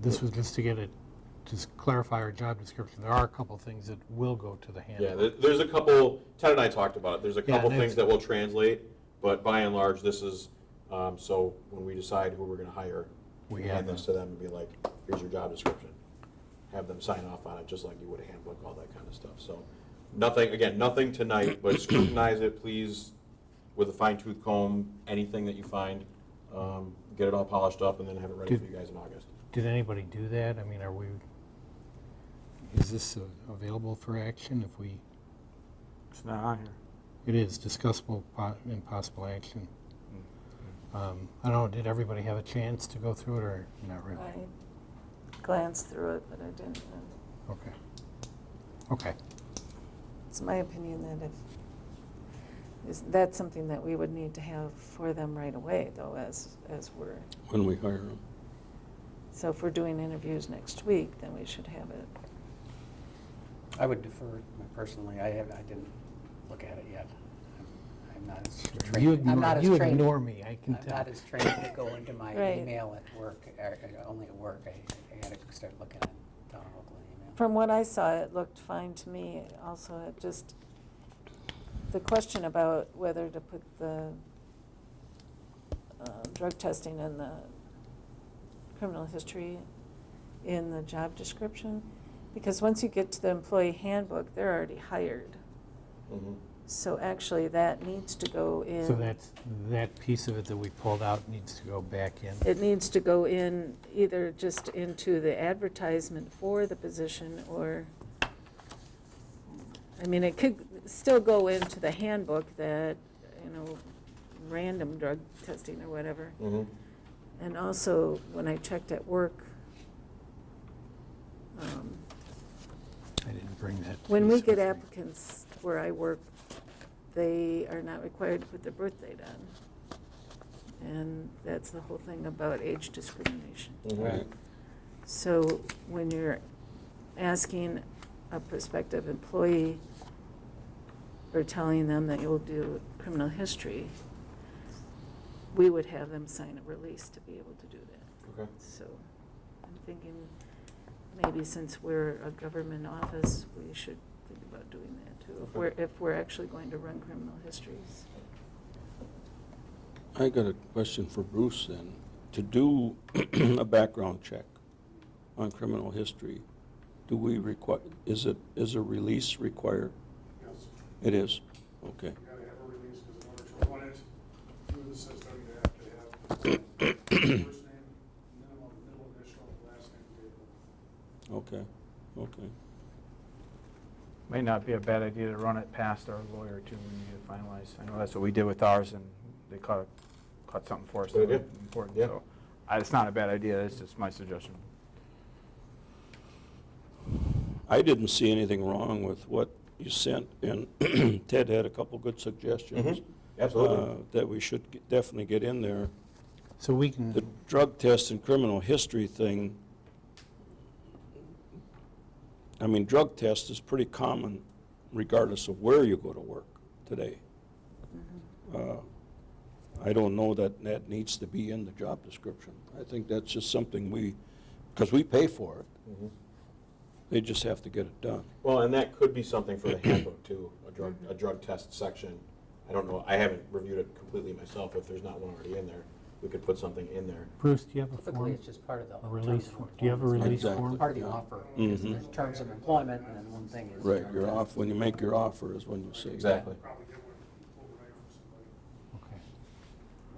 this was just to get it, just clarify our job description. There are a couple things that will go to the Yeah, handbook. there's a couple, Ted and I talked about it, there's a Yeah, couple and things it's- that will translate, but by and large, this is, so when we decide who we're gonna hire, We we have hand this to them and be like, here's your job description. Have them sign off on it, just like you would a handbook, all that kind of stuff, so. Nothing, again, nothing tonight, but scrutinize it, please, with a fine tooth comb, anything that you find, get it all polished up, and then have it ready for you guys in August. Did anybody do that? I mean, is this available for action if we, It's not on here. it is discussable and possible action? I don't know, did everybody have a chance to go through it or not really? I glanced through it, but I didn't. Okay. Okay. It's my opinion that that's something that we would need to have for them right away, though, as we're, When we hire them. so if we're doing interviews next week, then we should have it. I would defer personally, I didn't look at it yet. I'm not as trained. I'm not as You trained- ignore me, I can I'm tell. not as trained to go into my Right. email at work, only at work. I had to start looking at town of Oakland email. From what I saw, it looked fine to me. Also, it just, the question about whether to put the drug testing and the criminal history in the job description, because once you get to the employee handbook, they're already hired. Mhm. So actually, that needs to go in. So that piece of it that we pulled out needs to go back in. It needs to go in either just into the advertisement for the position or, I mean, it could still go into the handbook that, random drug testing or whatever. Mhm. And also, when I checked at work, I didn't bring that. when we piece get with me. applicants where I work, they are not required to put their birth date on. And that's the whole thing about age discrimination. Mhm. Right. So when you're asking a prospective employee or telling them that you'll do criminal history, we would have them sign a release to be able to do that. Okay. So I'm thinking maybe since we're a government office, we should think about doing that too, if we're actually going to run criminal histories. I got a question for Bruce then. To do a background check on criminal history, do we require, is a release required? Yes, It is, okay. you gotta have a release, because in order to run it through the system, you have to have first name, minimum, middle initial, last name, date of birth. Okay, okay. Might not be a bad idea to run it past our lawyer too when you get finalized. I know that's what we did with ours, and they caught something for us that Good was idea. important, Yeah. so. It's not a bad idea, it's just my suggestion. I didn't see anything wrong with what you sent, and Ted had a couple good suggestions. Absolutely. That we should definitely get in there. So we The can, drug test and criminal history thing, I mean, drug test is pretty common regardless of where you go to work today. I don't know that that needs to be in the job description. I think that's just something because we pay for it. They just have to get it done. Well, and that could be something for the handbook too, a drug test section. I don't know, I haven't reviewed it completely myself. If there's not one already in there, we could put something in there. Bruce, do you have a Typically, form? it's just part of the. A release form? Do you have a release Exactly. form? Part of the offer. There's terms of employment, and then one thing is. Right, drug you're test. off, when you make your offer is when you say. Exactly. Probably get one overnight from somebody. Okay.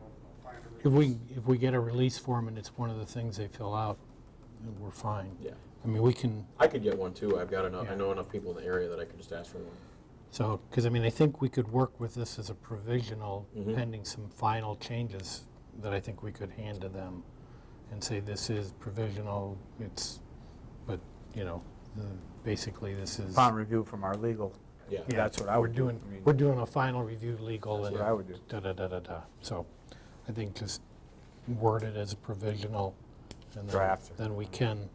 I'll find a release. If we get a release form and it's one of the things they fill out, then we're fine. Yeah. I mean, we can, I could get one too. I've got enough, I Yeah. know enough people in the area that I could just ask for one. so, because I mean, I think we could work with this as a provisional pending some final changes that I think we could hand to them and say, this is provisional, but, you know, basically this is. Upon review from our legal, Yeah. Yeah, that's what I would do. I mean, We're doing a final review legal That's and. what I would do. Da-da-da-da-da. So I think just word it as provisional and Draft. then we can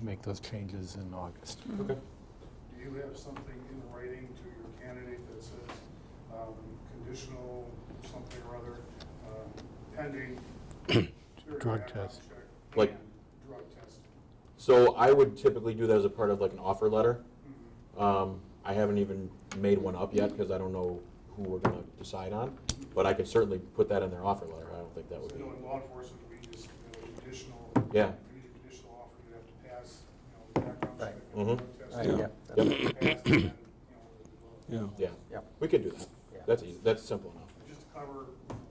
make those changes in August. Okay. Do you have something in writing to your candidate that says conditional something or other, pending Drug background test. check Like- and drug testing? So I would typically do that as a part of like an offer letter. I haven't even made one up yet because I don't know who we're gonna decide on, but I could certainly put that in their offer letter. I don't think that would So, be. you know, in law enforcement, we just, conditional, Yeah. you need a conditional offer, you have to pass, background check. Right. and Mhm. drug test. Right, Yeah. yeah. Yep. Pass, and then, Yeah. Yeah. Yep. We could do that. Yeah. That's easy. That's simple enough. just to cover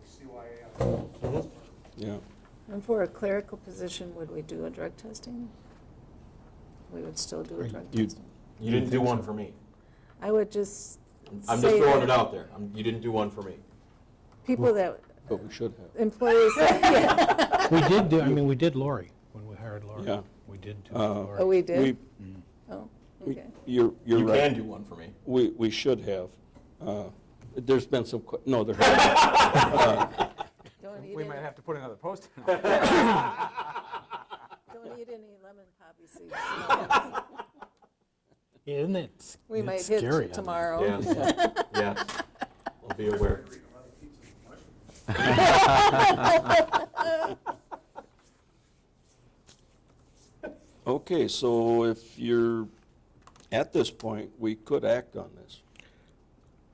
CYA. Yeah. And for a clerical position, would we do a drug testing? We would still do a drug You- testing? You didn't do one for me. I would just I'm just say throwing that it out there. You didn't do one for me. people that, But we should have. employees, yeah. We did do, I mean, we did Lori when we hired Lori. Yeah. We did do Oh, Lori. we did? We, Oh, we- okay. you're You right. can do one for me. We should have. There's been some, no, there hasn't. Don't eat We might any, have to put another post in. don't eat any lemon poppy seeds. Isn't it? We it's might hit scary you on that. tomorrow. Yeah. Yeah. I'll be aware. Okay, so if you're at this point, we could act on this.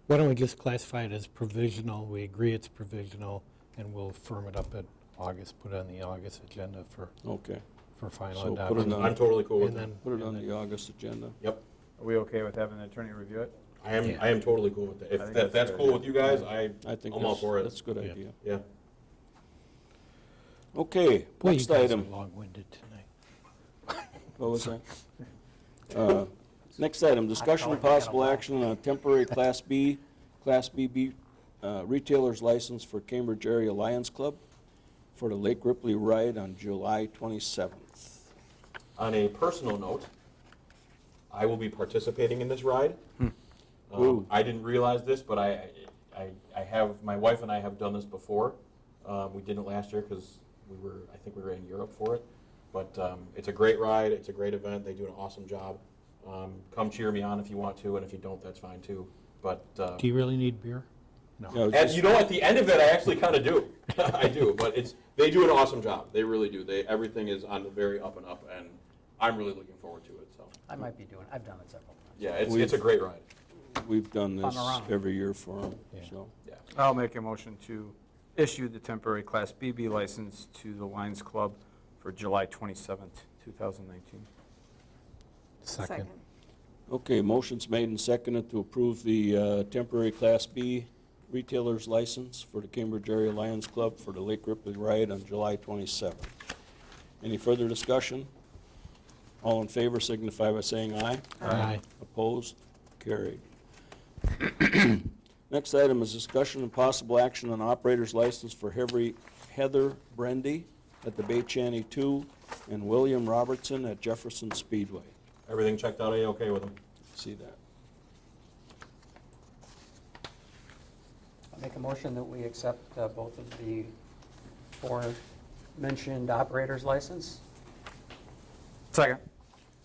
Why don't we just classify it as provisional? We agree it's provisional and we'll firm it up at August, put it on the August agenda for Okay. final So put it adoption. on- I'm totally cool with And that. then- Put it on and the then- August agenda. Yep. Are we okay with having the attorney review it? Yeah. I am totally cool with that. I If think that's that's a good cool with idea. you guys, I think I'm all for it. that's a good Yeah. idea. Yeah. Okay, Boy, you next guys are item. long-winded tonight. What was that? Next item, discussion and possible action on a temporary Class BB retailer's license for Cambridge Area Lions Club for the Lake Ripley ride on July 27th. On a personal note, I will be participating in this ride. Ooh. I didn't realize this, but I have, my wife and I have done this before. We didn't last year because I think we were in Europe for it. But it's a great ride, it's a great event, they do an awesome job. Come cheer me on if you want to, and if you don't, that's fine too. But, Do you really need beer? No. Yeah, I was and just- you know, at the end of it, I actually kind of do. I do, but they do an awesome job, they really do. Everything is on the very up and up, and I'm really looking forward to it, so. I might be doing, I've done it several times. Yeah, it's a great ride. We've done this Fun around. every year for them, Yeah. so. Yeah. I'll make a motion to issue the temporary Class BB license to the Lions Club for July 27th, 2019. Second. Okay, motion's made and seconded to approve the temporary Class B retailer's license for the Cambridge Area Lions Club for the Lake Ripley Ride on July 27th. Any further discussion? All in favor signify by saying aye. Aye. Opposed? Carried. Next item is discussion and possible action on operator's license for Heather Brendy at the Bay Chaney 2 and William Robertson at Jefferson Speedway. Everything checked out, okay with them? See that? I make a motion that we accept both of the aforementioned operator's license. Second.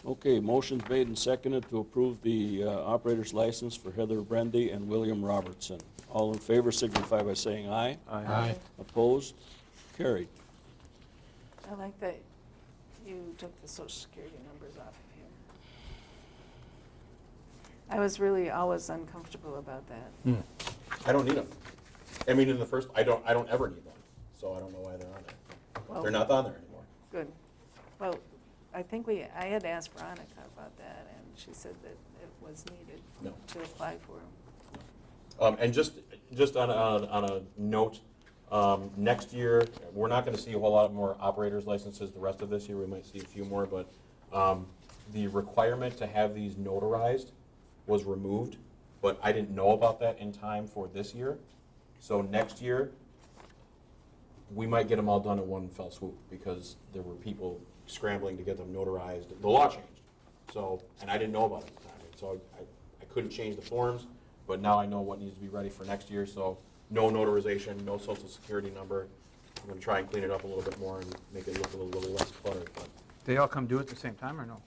Okay, motion's made and seconded to approve the operator's license for Heather Brendy and William Robertson. All in favor signify by saying aye. Aye. Opposed? Carried. I like that you took the social security numbers off of here. I was really always uncomfortable about that. I don't need them. I mean, in the first, I don't ever need one, so I don't know why they're on there. Well, They're not on there anymore. Good. Well, I think I had asked Veronica about that, and she said that it was needed No. to apply for them. And just on a note, next year, we're not going to see a whole lot more operators licenses the rest of this year. We might see a few more, but the requirement to have these notarized was removed, but I didn't know about that in time for this year. So next year, we might get them all done in one fell swoop because there were people scrambling to get them notarized. The law changed, so, and I didn't know about it at the time. So I couldn't change the forms, but now I know what needs to be ready for next year. So no notarization, no social security number. I'm gonna try and clean it up a little bit more and make it look a little less cluttered. But They all come due at the same time or no?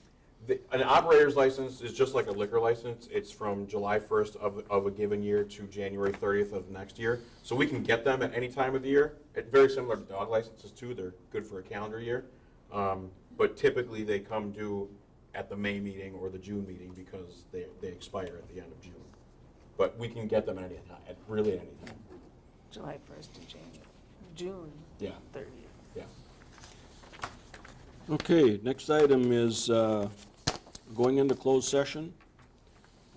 an operator's license is just like a liquor license. It's from July 1st of a given year to January 30th of next year. So we can get them at any time of the year. It's very similar to dog licenses too. They're good for a calendar year. But typically they come due at the May meeting or the June meeting because they expire at the end of June. But we can get them at any time, really at any time. July 1st to June Yeah, 30th. yeah. Okay, next item is going into closed session.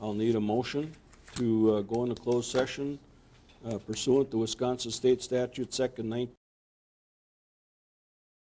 I'll need a motion to go into closed session pursuant to Wisconsin State Statute, Second 19.